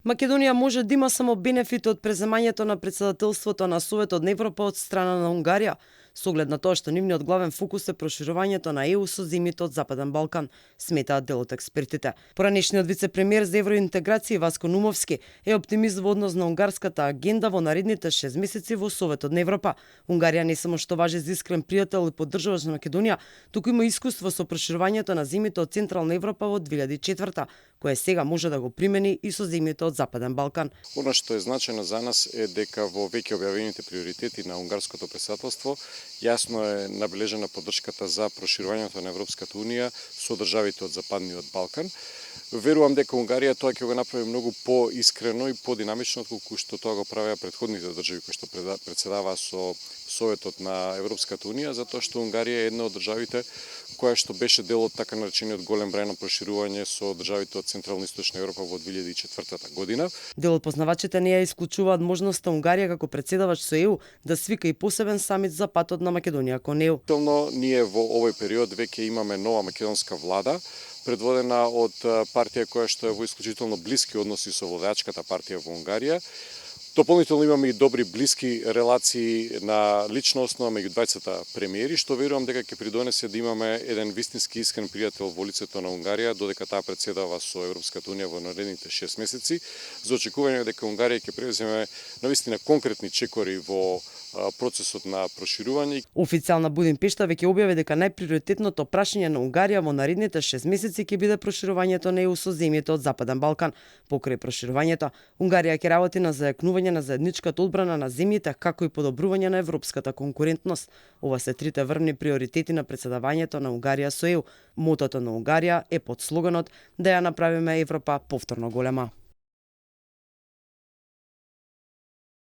Македонија може да има само бенефити од преземањето на претседателството на Советот на Европа од страна на Унгарија, со оглед на тоа што нивниот главен фокус е проширувањето на ЕУ со земјите од Западен Балкан, сметаат дел од експертите. Поранешниот вице-премиер за евроинтеграција Васко Нумовски е оптимист во однос на унгарската агенда во наредните 6 месеци во Советот на Европа. Унгарија не само што важи за искрен пријател и поддржувач на Македонија, туку има искуство со проширувањето на земјите од Централна Европа во 2004, кое сега може да го примени и со земјите од Западен Балкан. Она што е значајно за нас е дека во веќе објавените приоритети на унгарското претседателство јасно е набележена поддршката за проширувањето на Европската унија со државите од Западниот Балкан. Верувам дека Унгарија тоа ќе го направи многу поискрено и подинамично отколку што тоа го правеа претходните држави кои што претседаваа со Советот на Европската унија, затоа што Унгарија е една од државите која што беше дел од така наречениот голем брај на проширување со државите од Централна и Источна Европа во 2004 година. Дел од познавачите не ја исклучуваат можноста Унгарија како претседавач со ЕУ да свика и посебен самит за патот на Македонија кон ЕУ. Ние во овој период веќе имаме нова македонска влада, предводена од партија која што е во исклучително блиски односи со владеачката партија во Унгарија. Дополнително имаме и добри блиски релации на лична основа меѓу двајцата премиери, што верувам дека ќе придонесе да имаме еден вистински искрен пријател во лицето на Унгарија, додека таа претседава со Европската унија во наредните 6 месеци, за очекување дека Унгарија ќе преземе навистина конкретни чекори во процесот на проширување. Официјална Будимпешта веќе објави дека најприоритетното прашање на Унгарија во наредните 6 месеци ќе биде проширувањето на ЕУ со земјите од Западен Балкан. Покрај проширувањето, Унгарија ќе работи на зајакнување на заедничката одбрана на земјите, како и подобрување на европската конкурентност. Ова се трите врвни приоритети на претседавањето на Унгарија со ЕУ. Мотото на Унгарија е под слоганот да ја направиме Европа повторно голема.